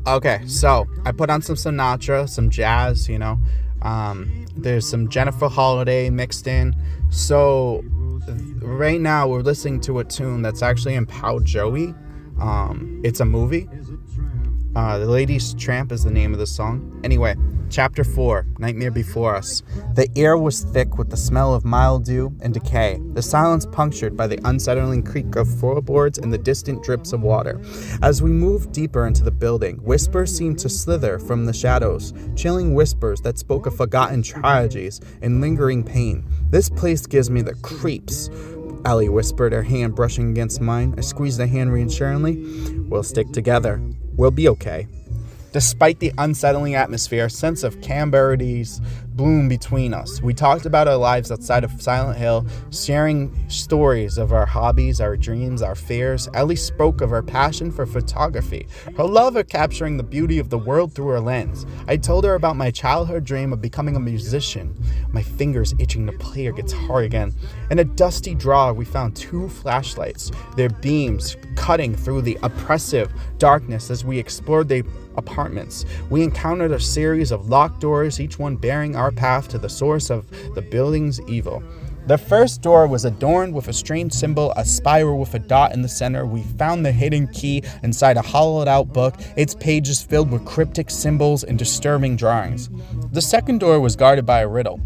Okay, so I put on some Sinatra, some jazz, There's some Jennifer Holiday mixed in. So right now we're listening to a tune that's actually in Pow Joey. It's a movie. The Lady's Tramp is the name of the song. Anyway, Chapter 4, Nightmare Before Us. The air was thick with the smell of mildew and decay, the silence punctured by the unsettling creak of floorboards and the distant drips of water. As we moved deeper into the building, whispers seemed to slither from the shadows, chilling whispers that spoke of forgotten tragedies and lingering pain. This place gives me the creeps, Ellie whispered, her hand brushing against mine. I squeezed the hand reassuringly. We'll stick together. We'll be okay. Despite the unsettling atmosphere, a sense of camaraderie bloomed between us. We talked about our lives outside of Silent Hill, sharing stories of our hobbies, our dreams, our fears. Ellie spoke of her passion for photography, her love of capturing the beauty of the world through her lens. I told her about my childhood dream of becoming a musician, my fingers itching to play a guitar again. In a dusty drawer, we found 2 flashlights, their beams cutting through the oppressive darkness as we explored the apartments. We encountered a series of locked doors, each one bearing our path to the source of the building's evil. The first door was adorned with a strange symbol, a spiral with a dot in the center. We found the hidden key inside a hollowed-out book, its pages filled with cryptic symbols and disturbing drawings. The second door was guarded by a riddle,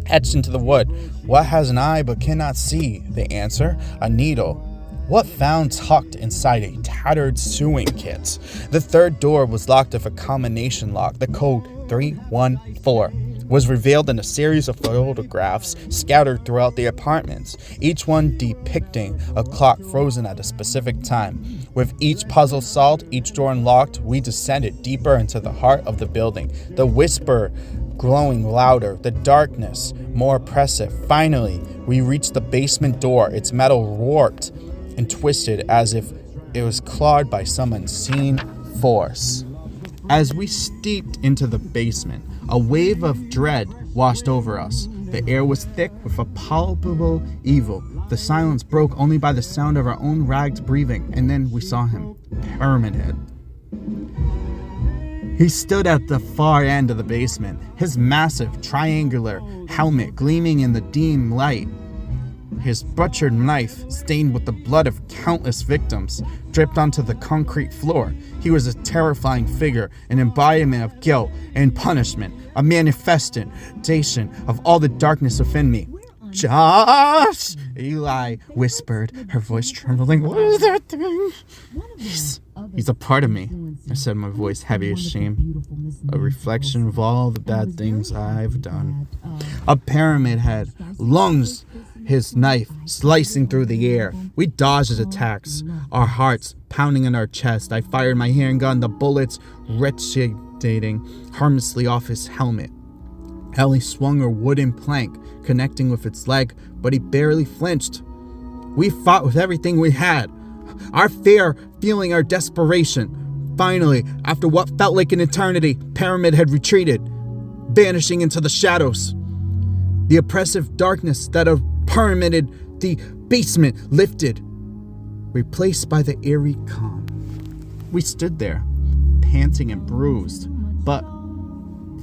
etched into the wood. What has an eye but cannot see? The answer, a needle. What found tucked inside a tattered sewing kit? The third door was locked with a combination lock. The code 314 was revealed in a series of photographs scattered throughout the apartments, each one depicting a clock frozen at a specific time. With each puzzle solved, each door unlocked, we descended deeper into the heart of the building. The whisper growing louder, the darkness more oppressive. Finally, we reached the basement door, its metal warped and twisted as if it was clawed by some unseen force. As we steeped into the basement, a wave of dread washed over us. The air was thick with a palpable evil. The silence broke only by the sound of our own ragged breathing, and then we saw him, Pyramid Head. He stood at the far end of the basement, his massive triangular helmet gleaming in the dim light. His butchered knife, stained with the blood of countless victims, dripped onto the concrete floor. He was a terrifying figure, an embodiment of guilt and punishment, a manifestation of all the darkness within me. Josh! Eli whispered, her voice trembling. What is that thing? He's a part of me, I said, my voice heavy as shame. A reflection of all the bad things I've done. A pyramid head, lungs, his knife slicing through the air. We dodged his attacks, our hearts pounding in our chest. I fired my handgun, the bullets ricocheting harmlessly off his helmet. Ellie swung her wooden plank, connecting with its leg, but he barely flinched. We fought with everything we had, our fear fueling our desperation. Finally, after what felt like an eternity, Pyramid had retreated, vanishing into the shadows. The oppressive darkness that had permeated the basement lifted, replaced by the eerie calm. We stood there, panting and bruised, but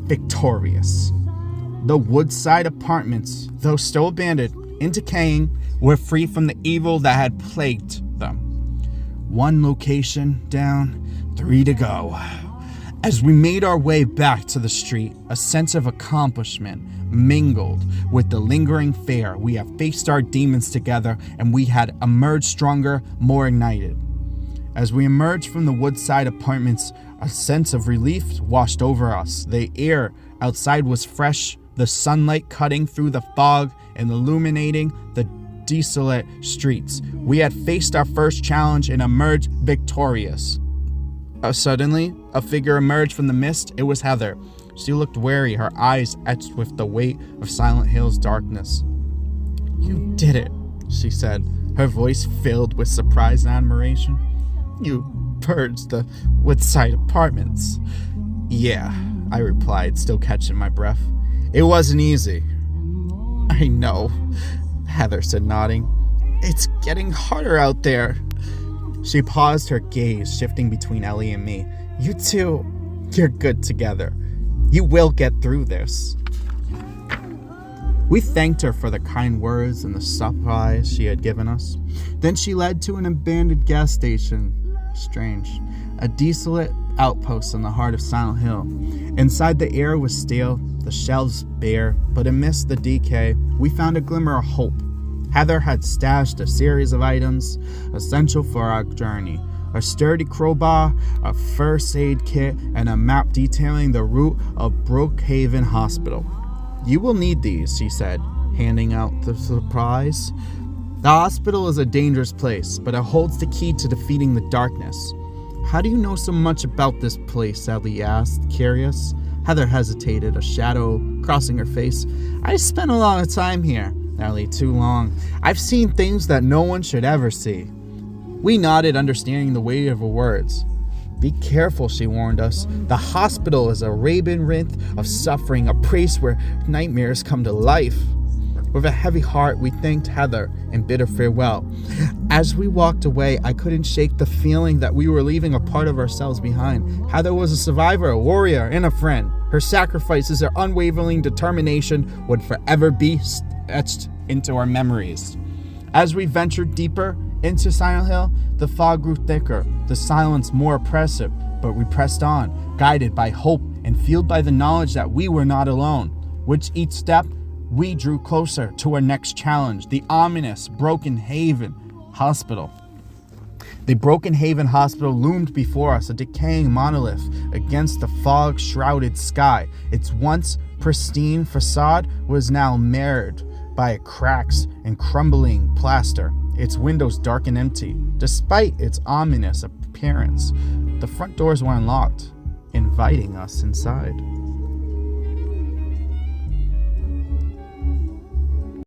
victorious. The Woodside apartments, though still abandoned and decaying, were free from the evil that had plagued them. 1 location down, 3 to go. As we made our way back to the street, a sense of accomplishment mingled with the lingering fear. We have faced our demons together, and we had emerged stronger, more ignited. As we emerged from the Woodside apartments, a sense of relief washed over us. The air outside was fresh, the sunlight cutting through the fog and illuminating the desolate streets. We had faced our first challenge and emerged victorious. Suddenly, a figure emerged from the mist. It was Heather. She looked wary, her eyes etched with the weight of Silent Hill's darkness. You did it, she said, her voice filled with surprise and admiration. You purged the Woodside apartments. Yeah, I replied, still catching my breath. It wasn't easy. I know, Heather said, nodding. It's getting harder out there. She paused, her gaze shifting between Ellie and me. You two, you're good together. You will get through this. We thanked her for the kind words and the supplies she had given us. Then she led to an abandoned gas station. Strange. A desolate outpost in the heart of Silent Hill. Inside, the air was stale, the shelves bare, but amidst the decay, we found a glimmer of hope. Heather had stashed a series of items essential for our journey. A sturdy crowbar, a first aid kit, and a map detailing the route of Brookhaven Hospital. You will need these, she said, handing out the supplies. The hospital is a dangerous place, but it holds the key to defeating the darkness. How do you know so much about this place? Ellie asked, curious. Heather hesitated, a shadow crossing her face. I spent a lot of time here. Ellie, too long. I've seen things that no one should ever see. We nodded, understanding the weight of her words. Be careful, she warned us. The hospital is a labyrinth of suffering, a place where nightmares come to life. With a heavy heart, we thanked Heather and bid her farewell. As we walked away, I couldn't shake the feeling that we were leaving a part of ourselves behind. Heather was a survivor, a warrior, and a friend. Her sacrifices, her unwavering determination would forever be etched into our memories. As we ventured deeper into Silent Hill, the fog grew thicker, the silence more oppressive, but we pressed on, guided by hope and fueled by the knowledge that we were not alone. With each step, we drew closer to our next challenge, the ominous Brookhaven Hospital. The Brookhaven Hospital loomed before us, a decaying monolith against the fog-shrouded sky. Its once pristine facade was now marred by cracks and crumbling plaster, its windows dark and empty. Despite its ominous appearance, the front doors were unlocked, inviting us inside.